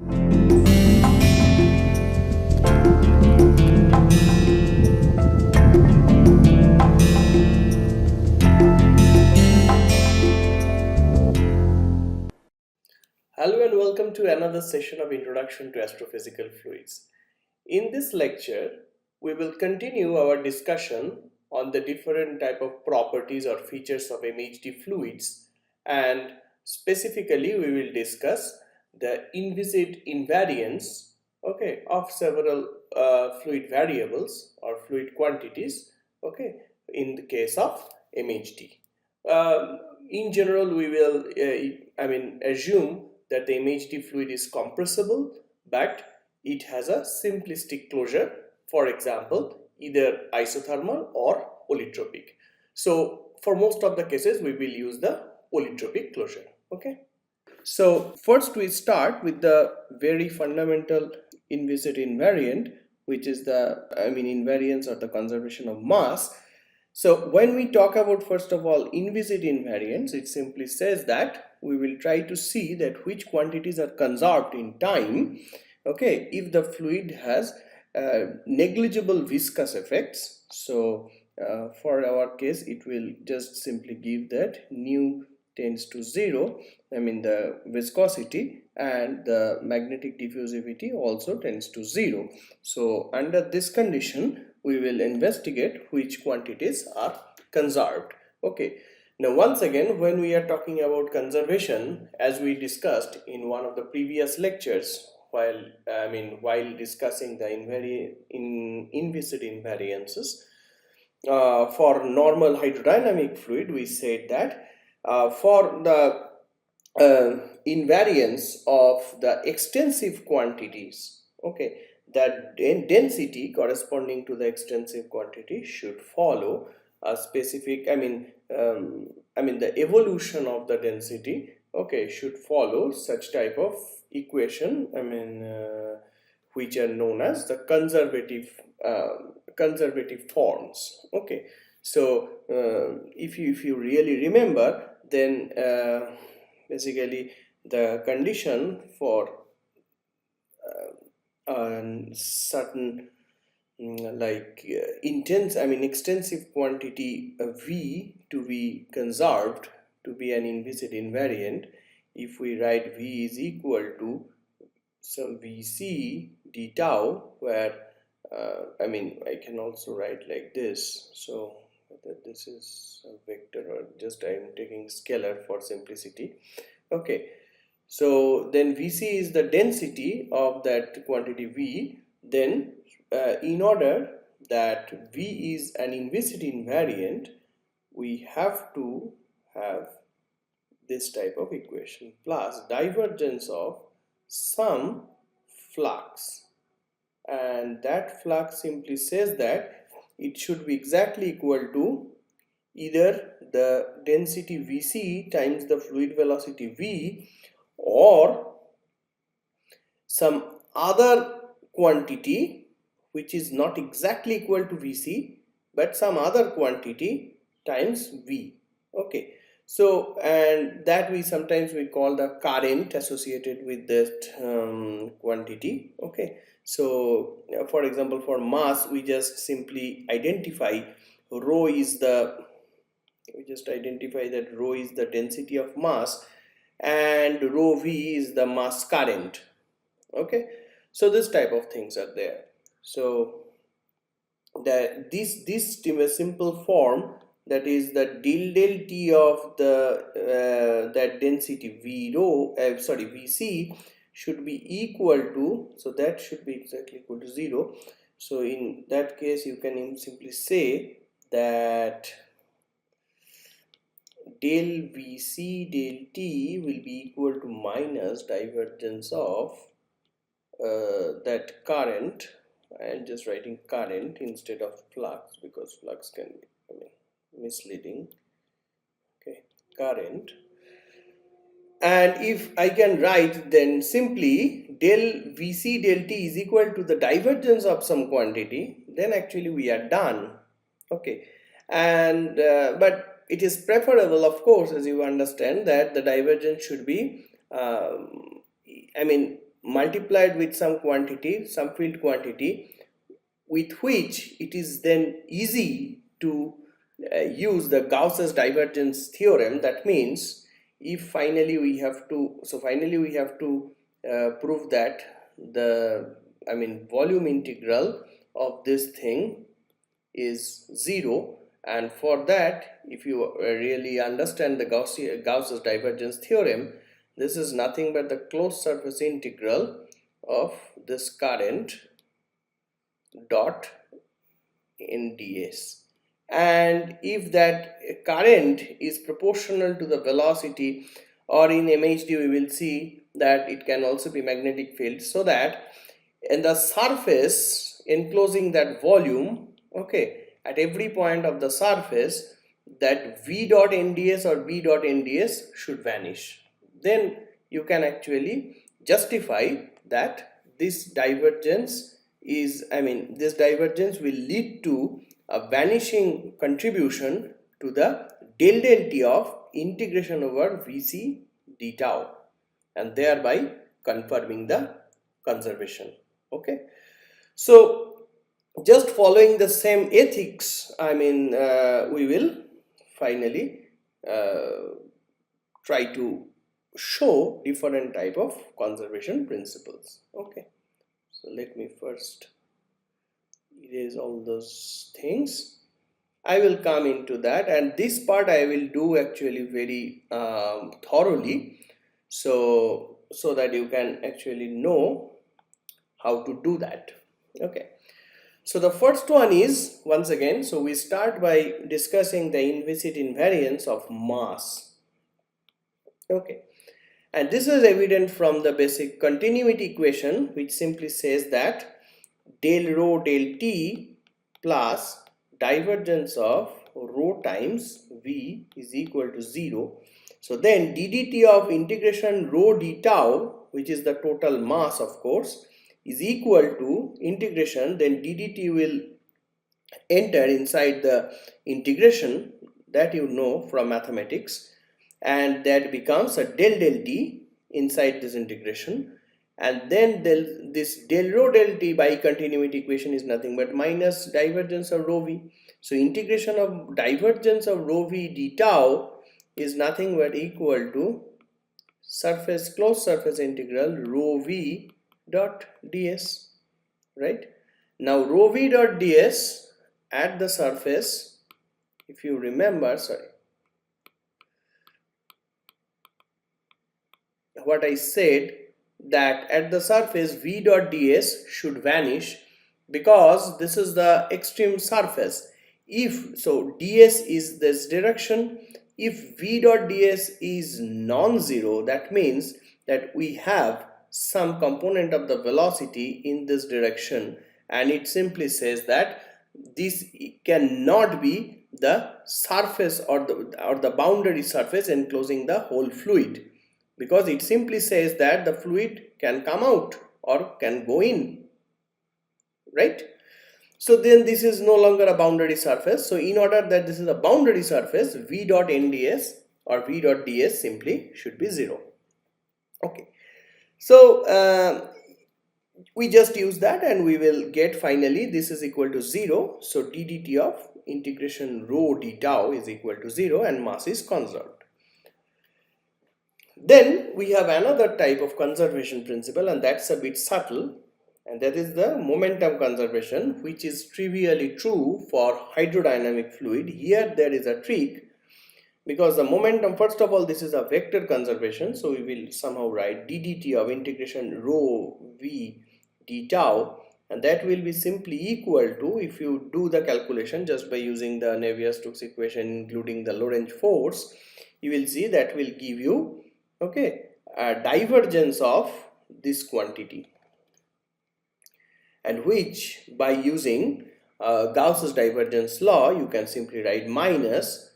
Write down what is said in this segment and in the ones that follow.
Hello and welcome to another session of Introduction to Astrophysical Fluids. In this lecture, we will continue our discussion on the different type of properties or features of MHD fluids, and specifically we will discuss the inviscid invariants, of several fluid variables or fluid quantities, in the case of MHD. In general, we will assume that the MHD fluid is compressible, but it has a simplistic closure, for example, either isothermal or polytropic. So for most of the cases, we will use the polytropic closure. So first we start with the very fundamental inviscid invariant, which is the invariance or the conservation of mass. So when we talk about, first of all, inviscid invariants, it simply says that we will try to see that which quantities are conserved in time, if the fluid has negligible viscous effects. So for our case, it will just simply give that nu tends to 0, the viscosity, and the magnetic diffusivity also tends to 0. So under this condition, we will investigate which quantities are conserved. Now once again, when we are talking about conservation, as we discussed in one of the previous lectures, while discussing the inviscid invariances for normal hydrodynamic fluid, we said that for the invariance of the extensive quantities, that density corresponding to the extensive quantity should follow a specific, the evolution of the density, should follow such type of equation, which are known as the conservative forms. So if you really remember, then basically the condition for certain extensive quantity V to be conserved to be an inviscid invariant, if we write V is equal to some Vc d tau, where I can also write like this, so that this is a vector, or just I am taking scalar for simplicity. So then Vc is the density of that quantity V. Then in order that V is an inviscid invariant, we have to have this type of equation plus divergence of some flux, and that flux simply says that it should be exactly equal to either the density Vc times the fluid velocity V, or some other quantity which is not exactly equal to Vc, but some other quantity times V. So, and that we sometimes call the current associated with that quantity. So for example, for mass, we just simply identify rho is the, that rho is the density of mass, and rho V is the mass current. So this type of things are there. So that this simple form, that is the del T of the that density V rho, Vc, should be equal to, so that should be exactly equal to 0. So in that case, you can simply say that del Vc del T will be equal to minus divergence of that current. I am just writing current instead of flux because flux can be misleading. Current. And if I can write, then simply del Vc del T is equal to the divergence of some quantity, then actually we are done. And but it is preferable, of course, as you understand, that the divergence should be multiplied with some quantity, some field quantity, with which it is then easy to use the Gauss's divergence theorem. That means if finally we have to, prove that the volume integral of this thing is 0, and for that, if you really understand the Gauss's divergence theorem, this is nothing but the closed surface integral of this current dot in ds. And if that current is proportional to the velocity, or in MHD we will see that it can also be magnetic field, so that in the surface enclosing that volume, okay, at every point of the surface, that v dot nds or b dot nds should vanish. Then you can actually justify that this divergence is, this divergence will lead to a vanishing contribution to the del del t of integration over vc d tau, and thereby confirming the conservation. Okay, so just following the same ethics, we will finally try to show different type of conservation principles. Okay, so let me first erase all those things. I will come into that, and this part I will do actually very thoroughly, so that you can actually know how to do that. Okay, so the first one is, once again, so we start by discussing the inviscid invariance of mass. Okay, and this is evident from the basic continuity equation, which simply says that del rho del t plus divergence of rho times v is equal to 0. So then ddt of integration rho d tau, which is the total mass of course, is equal to integration, then ddt will enter inside the integration that you know from mathematics, and that becomes a del del t inside this integration, and then this del rho del t by continuity equation is nothing but minus divergence of rho v. So integration of divergence of rho v d tau is nothing but equal to closed surface integral rho v dot ds, right? Now rho v dot ds at the surface, if you remember, what I said, that at the surface v dot ds should vanish because this is the extreme surface. If so, ds is this direction. If v dot ds is non-zero, that means that we have some component of the velocity in this direction, and it simply says that this cannot be the surface or the boundary surface enclosing the whole fluid, because it simply says that the fluid can come out or can go in, right? So then this is no longer a boundary surface. So in order that this is a boundary surface, v dot nds or v dot ds simply should be 0. Okay, so we just use that and we will get finally this is equal to 0. So ddt of integration rho d tau is equal to 0 and mass is conserved. Then we have another type of conservation principle, and that's a bit subtle, and that is the momentum conservation, which is trivially true for hydrodynamic fluid. Here there is a trick, because the momentum, first of all, this is a vector conservation, so we will somehow write ddt of integration rho v d tau, and that will be simply equal to, if you do the calculation just by using the Navier-Stokes equation including the Lorentz force, you will see that will give you, okay, a divergence of this quantity, and which by using Gauss's divergence law you can simply write minus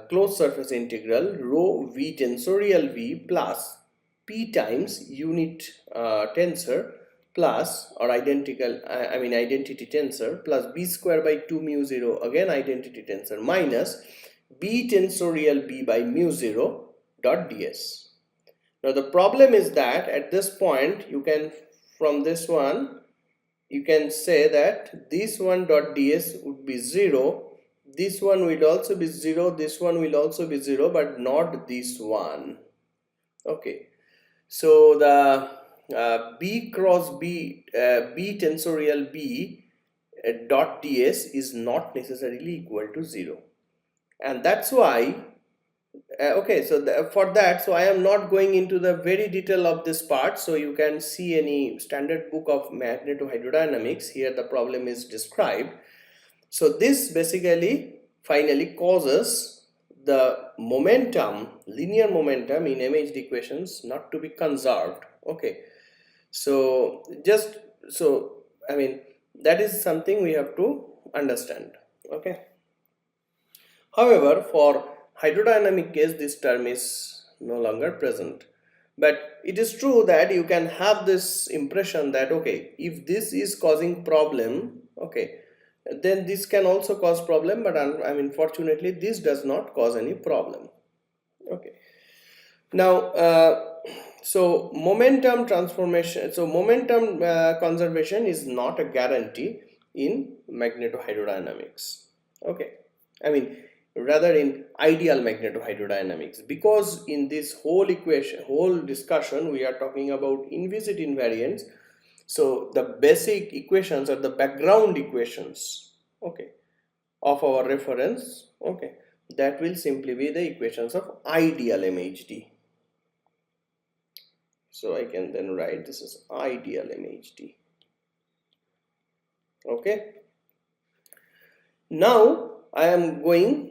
closed surface integral rho v tensorial v plus p times unit tensor plus, or identical, identity tensor, plus b square by 2 mu 0, again identity tensor, minus b tensorial b by mu 0 dot ds. Now the problem is that at this point you can, from this one you can say that this one dot ds would be 0, this one will also be 0, this one will also be 0, but not this one. Okay, so the b cross b b tensorial b dot ds is not necessarily equal to 0, and that's why okay, so for that, so I am not going into the very detail of this part, so you can see any standard book of magnetohydrodynamics. Here the problem is described. So this basically finally causes the momentum, linear momentum in MHD equations not to be conserved. Okay, so just so I mean that is something we have to understand. Okay, however, for hydrodynamic case this term is no longer present, but it is true that you can have this impression that okay, if this is causing problem, okay, then this can also cause problem, but I mean fortunately this does not cause any problem. Okay, now so momentum transformation, so momentum conservation is not a guarantee in magnetohydrodynamics. Okay, I mean rather in ideal magnetohydrodynamics, because in this whole equation, whole discussion, we are talking about inviscid invariants. So the basic equations or the background equations, okay, of our reference, okay, that will simply be the equations of ideal MHD. So I can then write this is ideal MHD. Okay, now I am going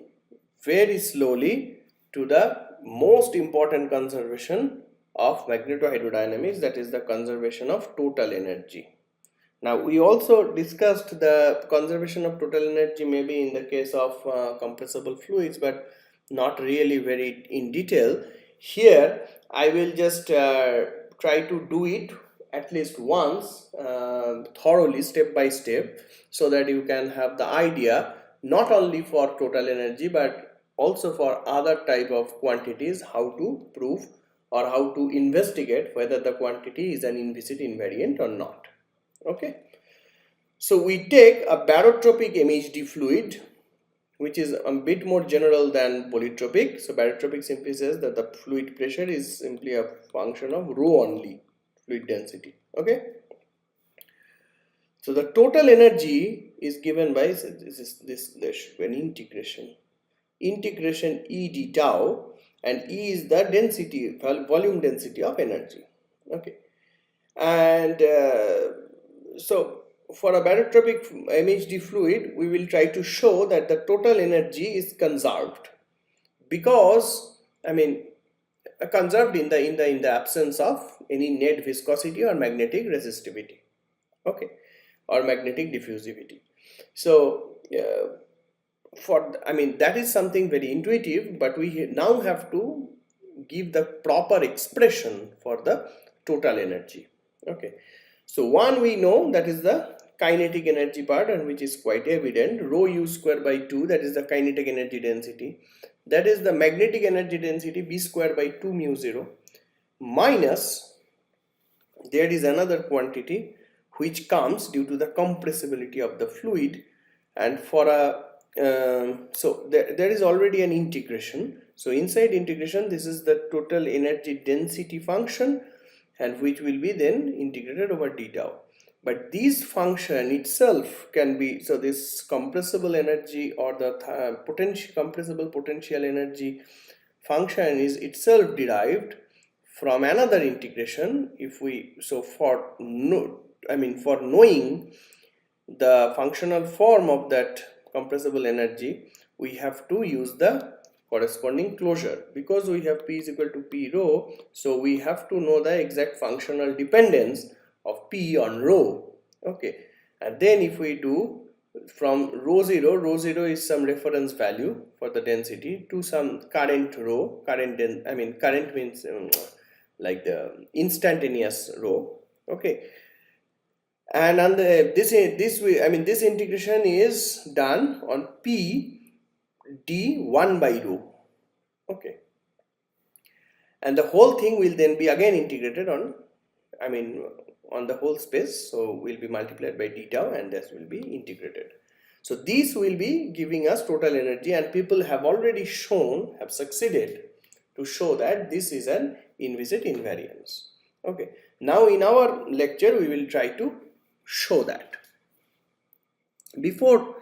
very slowly to the most important conservation of magnetohydrodynamics, that is the conservation of total energy. Now we also discussed the conservation of total energy maybe in the case of compressible fluids, but not really very in detail. Here I will just try to do it at least once thoroughly, step by step, so that you can have the idea not only for total energy but also for other type of quantities, how to prove or how to investigate whether the quantity is an inviscid invariant or not. Okay, so we take a barotropic MHD fluid, which is a bit more general than polytropic. So barotropic simply says that the fluid pressure is simply a function of rho only, fluid density. Okay, so the total energy is given by this should be an integration E d tau, and E is the density, volume density of energy. Okay, and so for a barotropic MHD fluid, we will try to show that the total energy is conserved, because I mean conserved in the absence of any net viscosity or magnetic resistivity, okay, or magnetic diffusivity. So I mean that is something very intuitive, but we now have to give the proper expression for the total energy. Okay, so one we know, that is the kinetic energy part, and which is quite evident, rho u square by 2, that is the kinetic energy density, that is the magnetic energy density b square by 2 mu 0, minus there is another quantity which comes due to the compressibility of the fluid, and for a so there is already an integration. So inside integration, this is the total energy density function, and which will be then integrated over d tau. But this function itself can be, so this compressible energy or the compressible potential energy function is itself derived from another integration. If we, so for for knowing the functional form of that compressible energy, we have to use the corresponding closure, because we have P is equal to P rho, so we have to know the exact functional dependence of P on rho. Okay, and then if we do from rho 0 is some reference value for the density, to some current rho, current means like the instantaneous rho. Okay, and on this integration is done on P d 1 by rho. Okay, and the whole thing will then be again integrated on, on the whole space, so will be multiplied by d tau, and this will be integrated. So these will be giving us total energy, and people have already shown, have succeeded to show that this is an inviscid invariance. Okay, now in our lecture we will try to show that. Before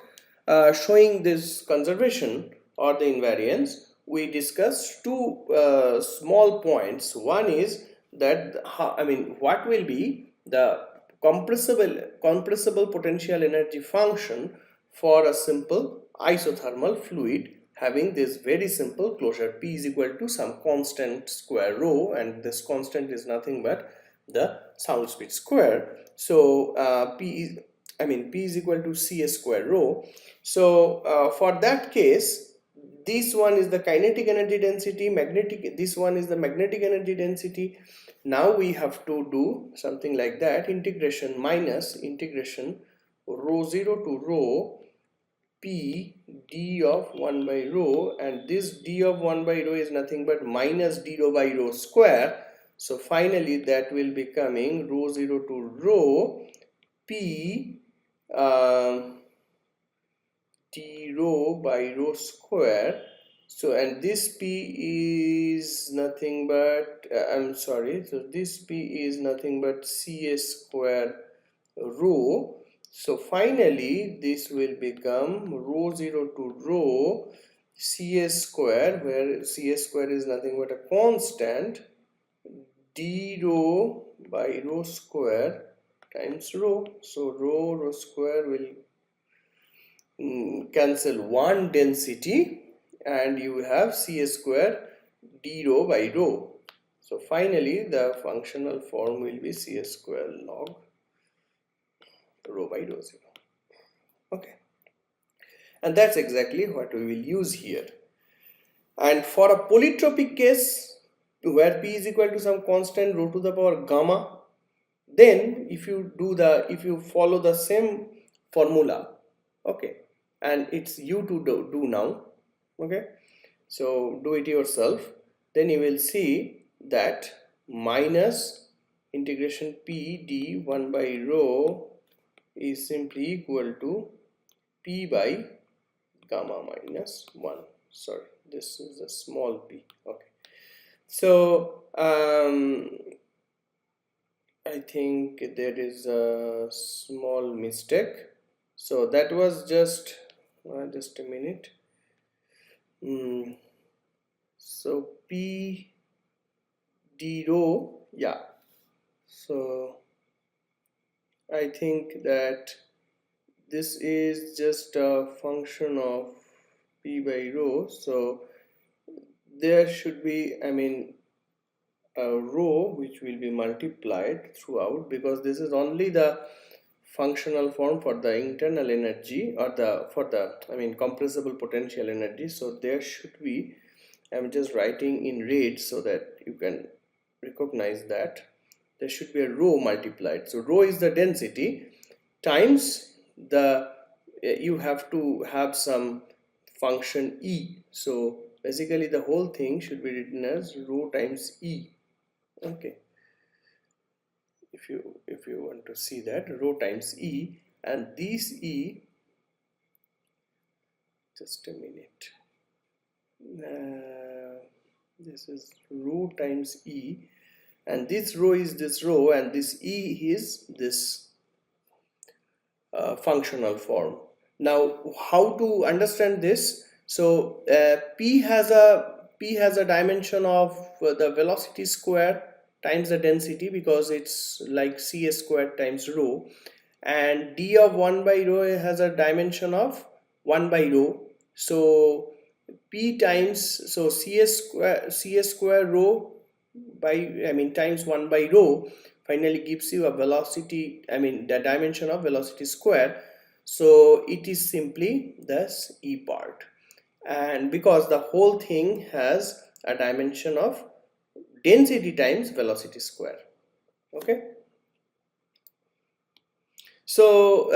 showing this conservation or the invariance, we discussed two small points. One is that what will be the compressible potential energy function for a simple isothermal fluid having this very simple closure. P is equal to some constant square rho, and this constant is nothing but the sound speed square. So P is equal to Cs square rho. So for that case, this one is the kinetic energy density, this one is the magnetic energy density. Now we have to do something like that, integration minus integration rho 0 to rho P d of 1 by rho, and this d of 1 by rho is nothing but minus d rho by rho square. So finally that will be coming rho 0 to rho P d rho by rho square. So, and this P is nothing but so this P is nothing but Cs square rho. So finally this will become rho 0 to rho Cs square, where Cs square is nothing but a constant, d rho by rho square times rho. So rho square will cancel one density, and you have Cs square d rho by rho. So finally the functional form will be Cs square log rho by rho 0. Okay, and that's exactly what we will use here. And for a polytropic case where P is equal to some constant rho to the power gamma, then if you follow the same formula, okay, and it's you to do now, okay, so do it yourself, then you will see that minus integration P d 1 by rho is simply equal to P by gamma minus 1. Sorry, this is a small p. Okay, so I think there is a small mistake. So that was just a minute. So P d rho, yeah. So I think that this is just a function of P by rho. So there should be, a rho which will be multiplied throughout, because this is only the functional form for the internal energy, or compressible potential energy. So there should be, I'm just writing in red so that you can recognize that there should be a rho multiplied. So rho is the density times the you have to have some function E. So basically the whole thing should be written as rho times E. Okay, if you want to see that, rho times E, and this E, just a minute, this is rho times E, and this rho is this rho, and this E is this functional form. Now how to understand this? So P has a dimension of the velocity square times the density, because it's like Cs squared times rho, and d of 1 by rho has a dimension of 1 by rho. So P times, so Cs square rho by times 1 by rho finally gives you a velocity, the dimension of velocity square. So it is simply this E part, and because the whole thing has a dimension of density times velocity square. Okay, so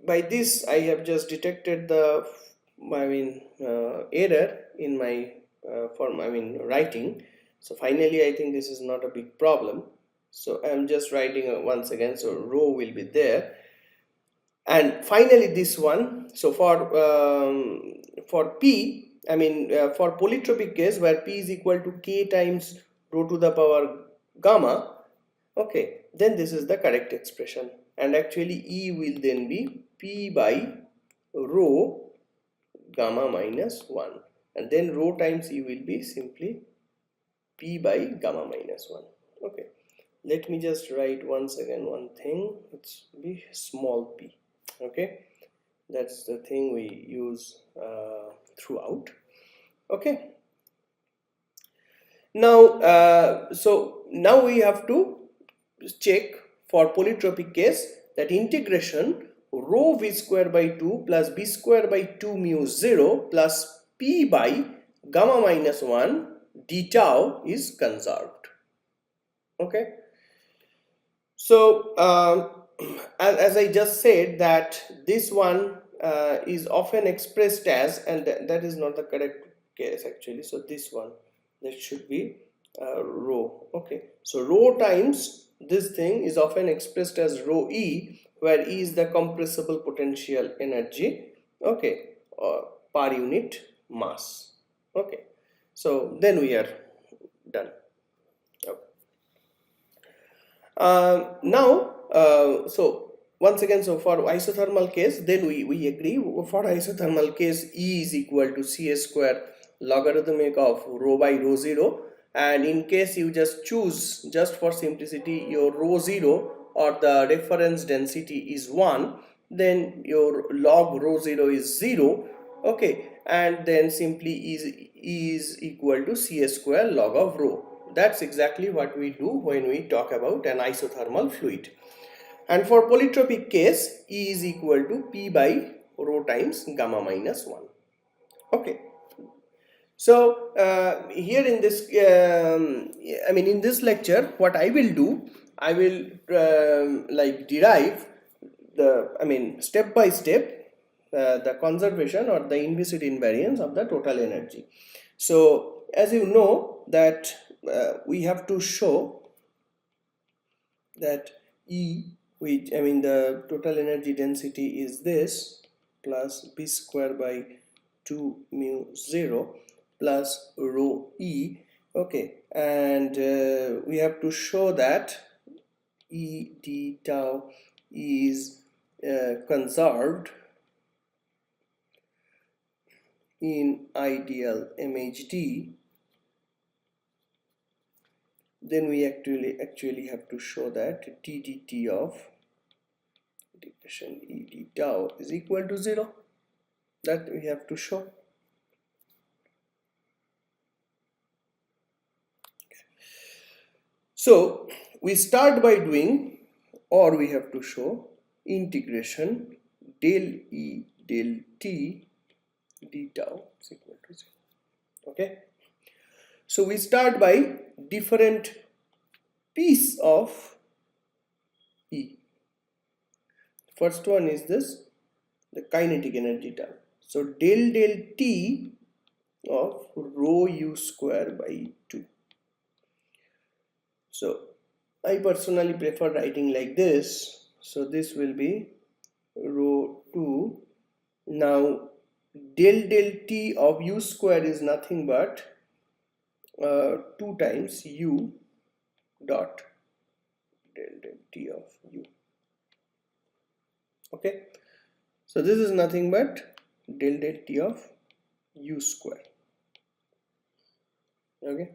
by this I have just detected the error in my writing. So finally I think this is not a big problem. So I'm just writing once again, so rho will be there. And finally this one, so for P, I mean for polytropic case where P is equal to K times rho to the power gamma, okay, then this is the correct expression, and actually E will then be P by rho gamma minus 1, and then rho times E will be simply P by gamma minus 1. Okay, let me just write once again one thing, it's be small p. Okay, that's the thing we use throughout. Okay, now so now we have to check for polytropic case that integration rho v square by 2 plus b square by 2 mu 0 plus p by gamma minus 1 d tau is conserved. Okay, so as I just said that this one is often expressed as, and that is not the correct case actually, so this one, that should be rho. Okay, so rho times this thing is often expressed as rho E, where E is the compressible potential energy, okay, per unit mass. Okay, so then we are done. Okay. So once again, so for isothermal case, then we agree for isothermal case E is equal to Ca square logarithmic of rho by rho 0, and in case you just choose, just for simplicity, your rho 0 or the reference density is 1, then your log rho 0 is 0. Okay, and then simply E is equal to Ca square log of rho. That's exactly what we do when we talk about an isothermal fluid. And for polytropic case, E is equal to P by rho times gamma minus 1. Okay. So here in this, I mean in this lecture, what I will do, I will like derive the, I mean step by step, the conservation or the inviscid invariance of the total energy. So as you know that we have to show that E, which I mean the total energy density is this plus b square by 2 mu 0 plus rho E. Okay, and we have to show that E d tau is conserved in ideal MHD. Then we actually have to show that d dt of integration E d tau is equal to 0. That we have to show. So we start by doing, or we have to show integration del E del t d tau is equal to 0. Okay. So we start by different piece of E. First one is this, the kinetic energy term. So del t of rho u square by 2. So I personally prefer writing like this. So this will be rho 2. Now del t of u square is nothing but 2 times u dot del t of u. Okay, so this is nothing but del t of u square. Okay,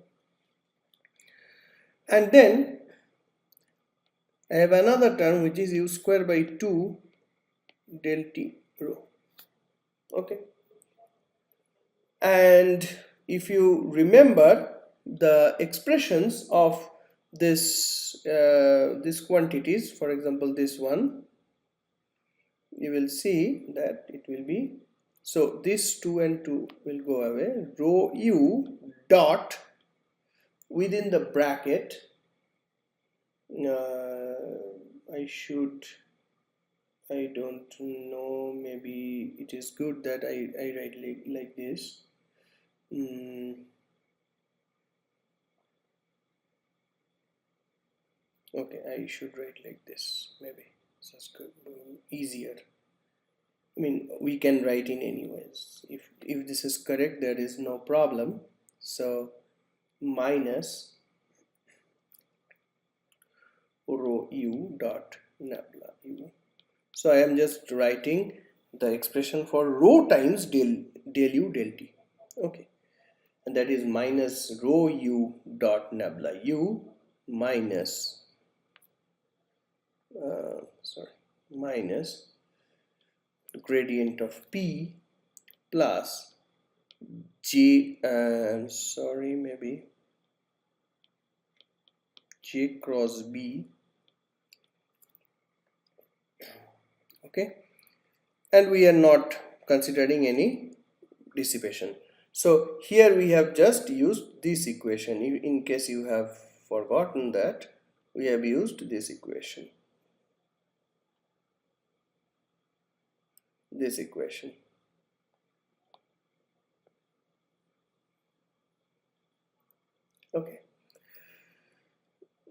and then I have another term which is u square by 2 del t rho. Okay, and if you remember the expressions of this these quantities, for example this one, you will see that it will be, so this 2 and 2 will go away, rho u dot within the bracket, I don't know, maybe it is good that I write like this. Okay, I should write like this, maybe just easier. I mean, we can write in anyways. If this is correct, there is no problem. So minus rho u dot nabla u. So I am just writing the expression for rho times del u del t. Okay, and that is minus rho u dot nabla u minus minus gradient of p plus j maybe j cross b. Okay, and we are not considering any dissipation. So here we have just used this equation. In case you have forgotten that, we have used this equation. Okay,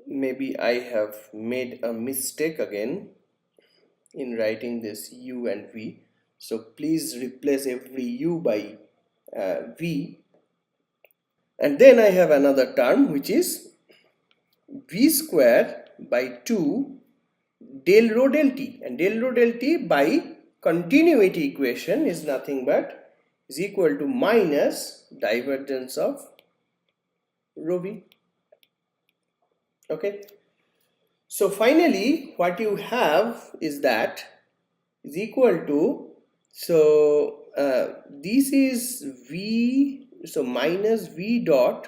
maybe I have made a mistake again in writing this u and v, so please replace every u by v, and then I have another term which is v square by 2 del rho del t, and del rho del t by continuity equation is nothing but is equal to minus divergence of rho v. Okay, so finally what you have is that is equal to, so this is v, so minus v dot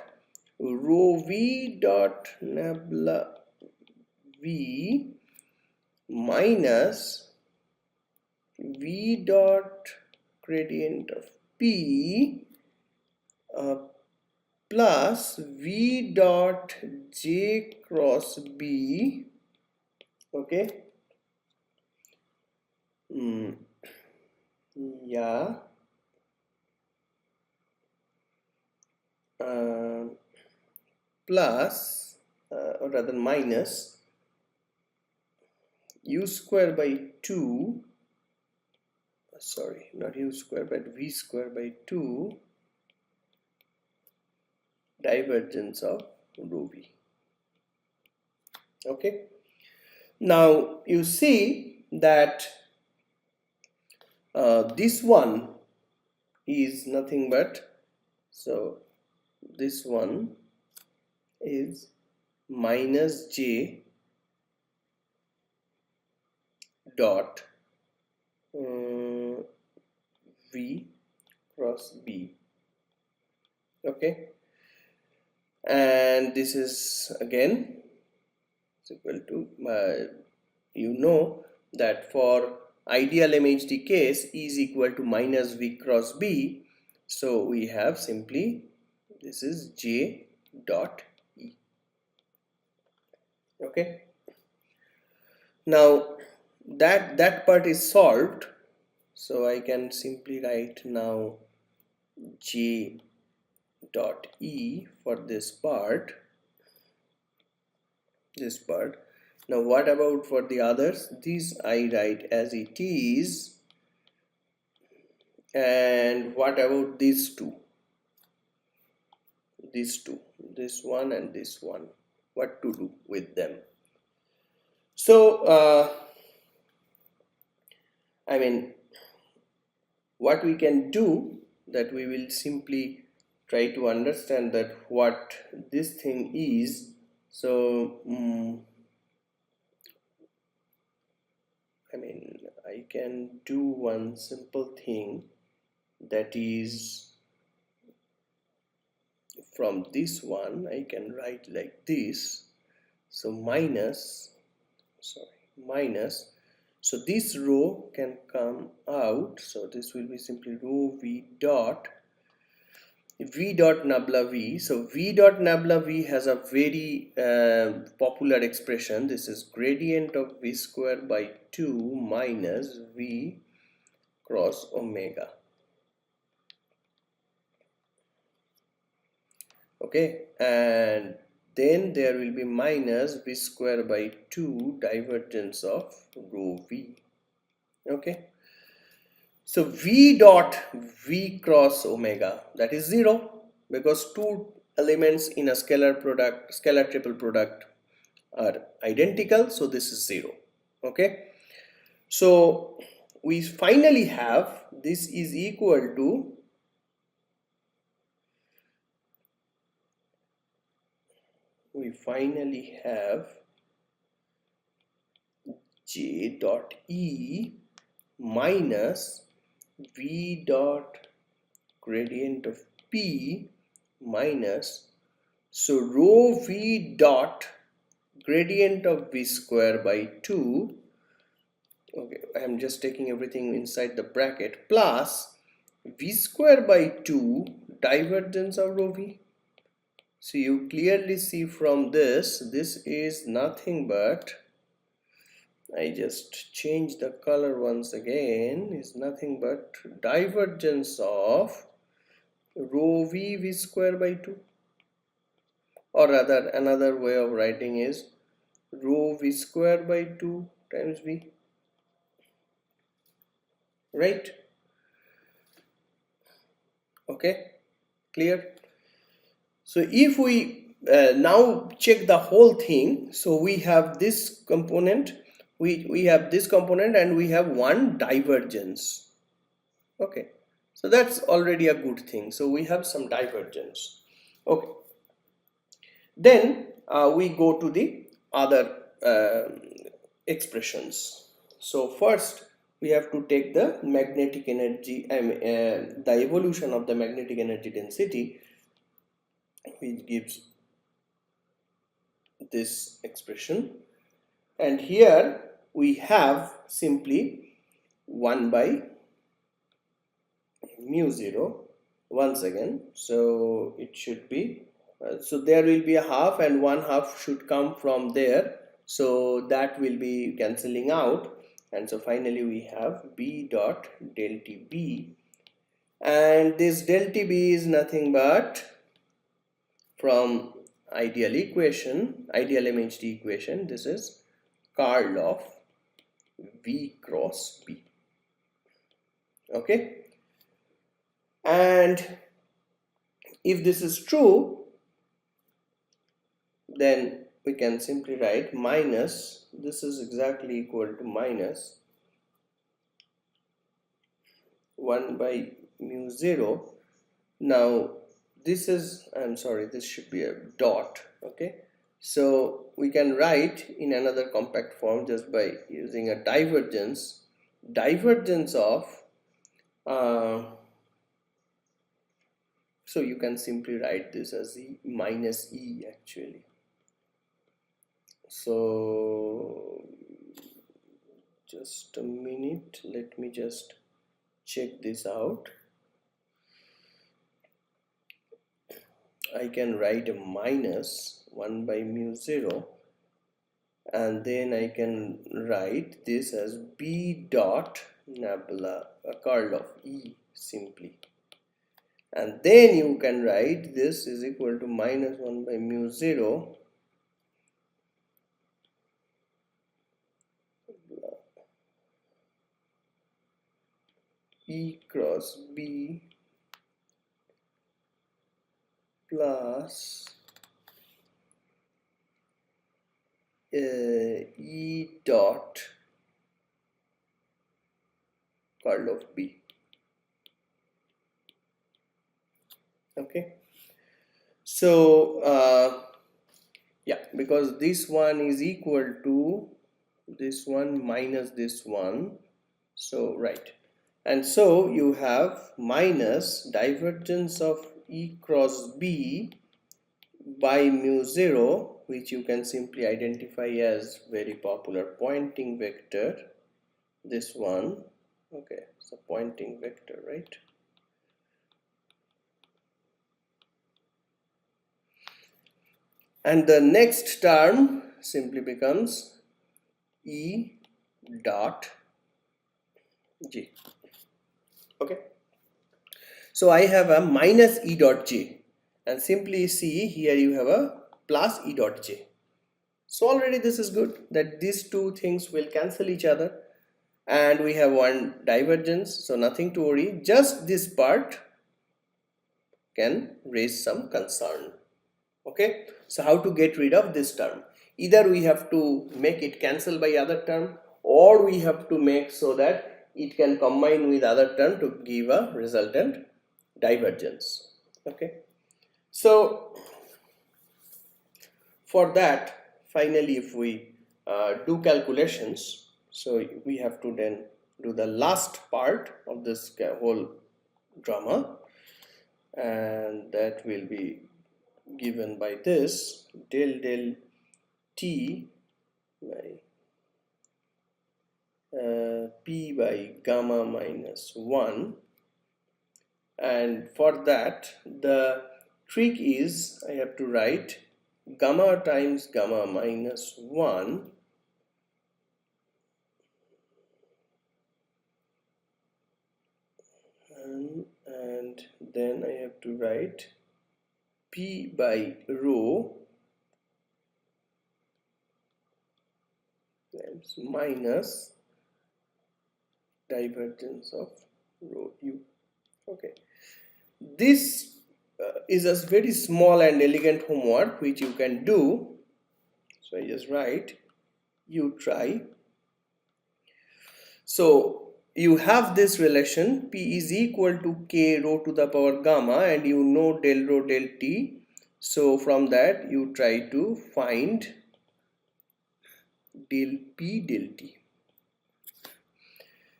rho v dot nabla v minus v dot gradient of p plus v dot j cross b. Okay, yeah, plus or rather minus u square by 2, sorry, not u square but v square by 2 divergence of rho v. Okay, now you see that this one is nothing but, so this one is minus j dot v cross b. Okay, and this is again equal to you know that for ideal MHD case E is equal to minus v cross b, so we have simply this is j dot e. Okay, now that part is solved, so I can simply write now j dot e for this part. Now what about for the others? These I write as it is, and what about these two, this one and this one, what to do with them? So I mean, what we can do, that we will simply try to understand that what this thing is. So I mean, I can do one simple thing, that is, from this one I can write like this, so minus, so this row can come out, so this will be simply rho v dot nabla v. So v dot nabla v has a very popular expression. This is gradient of v square by 2 minus v cross omega. Okay, and then there will be minus v square by 2 divergence of rho v. Okay, so v dot v cross omega, that is 0, because two elements in a scalar triple product are identical, so this is 0. Okay, so we finally have this is equal to j dot e minus v dot gradient of p minus, so rho v dot gradient of v square by 2, okay, I am just taking everything inside the bracket, plus v square by 2 divergence of rho v. So you clearly see from this is nothing but, I just change the color once again, is nothing but divergence of rho v square by 2, or rather another way of writing is rho v square by 2 times v, right? Okay, clear? So if we now check the whole thing, so we have this component, we have this component, and we have one divergence. Okay, so that's already a good thing. So we have some divergence. Okay, then we go to the other expressions. So first we have to take the magnetic energy, the evolution of the magnetic energy density, which gives this expression, and here we have simply 1 by mu 0 once again, so it should be so there will be a half, and 1/2 should come from there, so that will be cancelling out, and so finally we have b dot del t b, and this del t b is nothing but from ideal MHD equation, this is curl of v cross b. Okay, and if this is true, then we can simply write minus, this is exactly equal to minus 1 by mu 0. Now this is, I'm sorry, this should be a dot. Okay, so we can write in another compact form just by using a divergence of so you can simply write this as e minus e actually. So just a minute, let me just check this out. I can write a minus 1 by mu 0, and then I can write this as b dot nabla, a curl of e simply, and then you can write this is equal to minus 1 by mu 0 e cross b plus e dot curl of b. Okay, so yeah, because this one is equal to this one minus this one, so right, and so you have minus divergence of e cross b by mu 0, which you can simply identify as very popular pointing vector, this one. Okay, it's a pointing vector, right? And the next term simply becomes e dot j. Okay, so I have a minus e dot j, and simply see here you have a plus E dot J. So already this is good, that these two things will cancel each other, and we have one divergence, so nothing to worry. Just this part can raise some concern. Okay, so how to get rid of this term? Either we have to make it cancel by other term, or we have to make so that it can combine with other term to give a resultant divergence. Okay, so for that, finally, if we do calculations, so we have to then do the last part of this whole drama, and that will be given by this del t by p by gamma minus 1. And for that, the trick is I have to write gamma times gamma minus 1 and then I have to write p by rho times minus divergence of rho u. Okay, this is a very small and elegant homework which you can do. So I just write you try. So you have this relation P is equal to K rho to the power gamma, and you know del rho del T. So from that you try to find del P del T.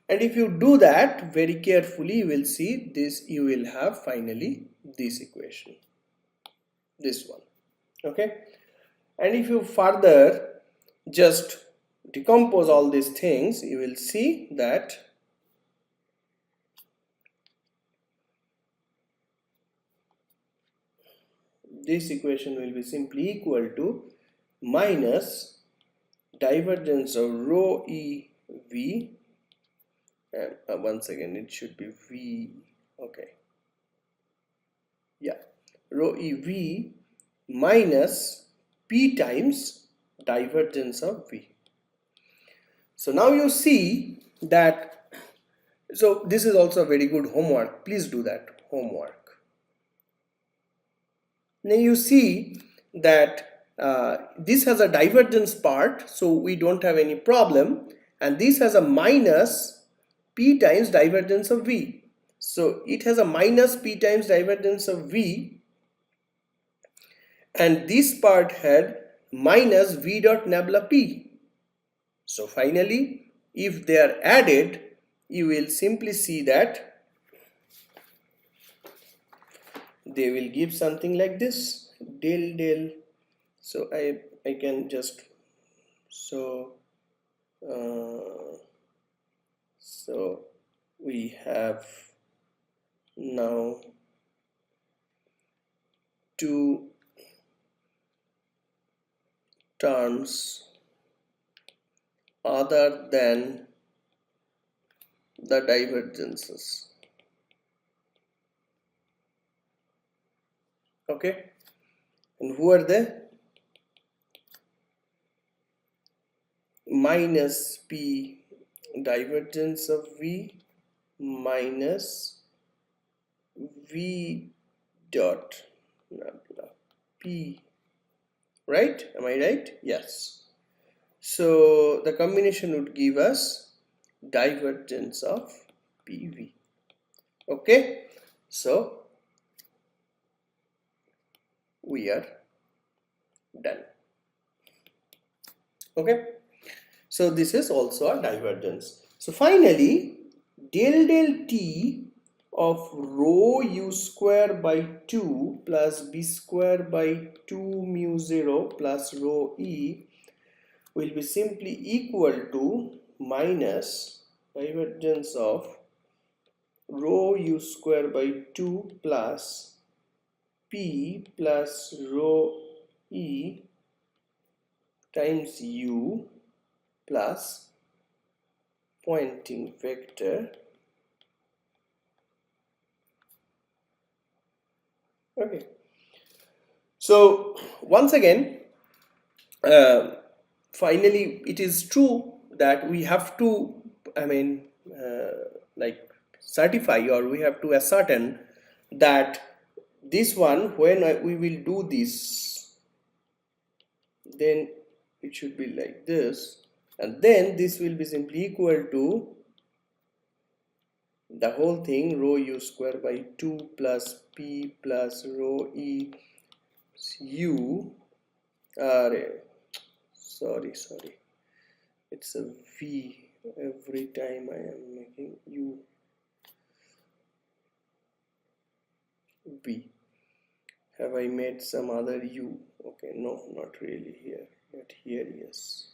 And if you do that very carefully, you will see this, you will have finally this equation, this one. Okay, and if you further just decompose all these things, you will see that this equation will be simply equal to minus divergence of rho e v, and once again it should be v, okay, yeah, rho e v minus p times divergence of v. So now you see that, so this is also a very good homework, please do that homework. Now you see that this has a divergence part, so we don't have any problem, and this has a minus p times divergence of v. So it has a minus p times divergence of v, and this part had minus v dot nabla p. So finally, if they are added, you will simply see that they will give something like this del del. So I can just so we have now two terms other than the divergences. Okay, and who are they? Minus p divergence of v minus v dot p, right? Am I right? Yes. So the combination would give us divergence of PV. Okay, so we are done. Okay, so this is also a divergence. So finally, del del t of rho u square by 2 plus b square by 2 mu 0 plus rho e will be simply equal to minus divergence of rho u square by 2 plus p plus rho e times u plus Poynting vector. Okay, So once again, finally it is true that we have to, like certify, or we have to ascertain that this one, when we will do this, then it should be like this, and then this will be simply equal to the whole thing rho u square by 2 plus p plus rho e u, sorry, it's a v every time I am making u v. Have I made some other u? Okay, no, not really here, but here yes,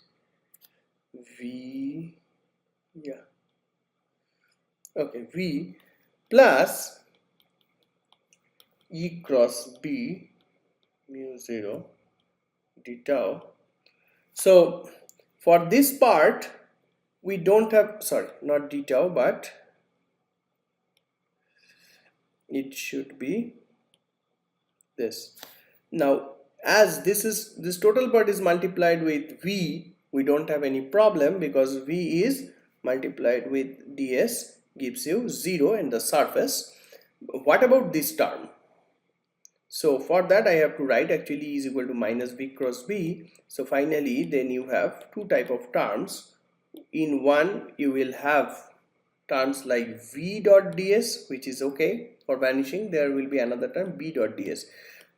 v, yeah, okay, v plus e cross b mu 0 d tau. So for this part we don't have, sorry, not d tau, but it should be this. Now as this total part is multiplied with v, we don't have any problem because v is multiplied with ds gives you 0 in the surface. What about this term? So for that I have to write actually E is equal to minus b cross b. So finally then you have two type of terms. In one you will have terms like v dot ds, which is okay for vanishing. There will be another term b dot ds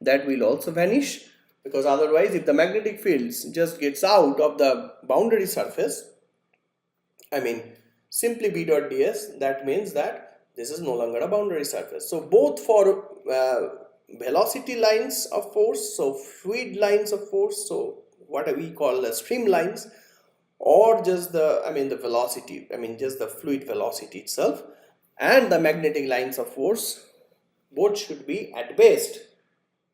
that will also vanish, because otherwise if the magnetic fields just gets out of the boundary surface, simply b dot ds, that means that this is no longer a boundary surface. So both for velocity lines of force, so fluid lines of force, so what we call the streamlines, or just the the velocity, just the fluid velocity itself, and the magnetic lines of force, both should be at best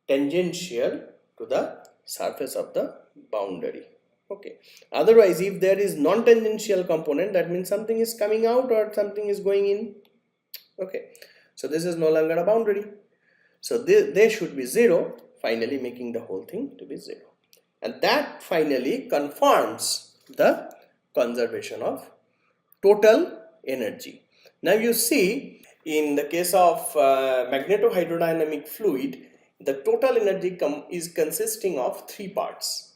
tangential to the surface of the boundary. Okay, otherwise if there is non-tangential component, that means something is coming out or something is going in. Okay, so this is no longer a boundary, so they should be 0, finally making the whole thing to be 0, and that finally confirms the conservation of total energy. Now you see, in the case of magnetohydrodynamic fluid, the total energy is consisting of three parts: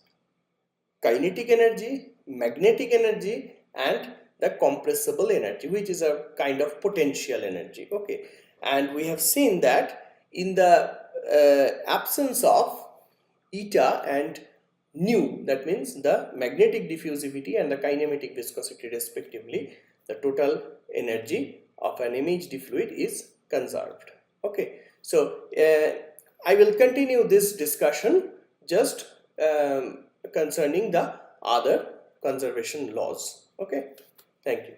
kinetic energy, magnetic energy, and the compressible energy, which is a kind of potential energy. Okay, and we have seen that in the absence of eta and nu, that means the magnetic diffusivity and the kinematic viscosity respectively, the total energy of an MHD fluid is conserved. Okay, so I will continue this discussion just concerning the other conservation laws. Okay, thank you.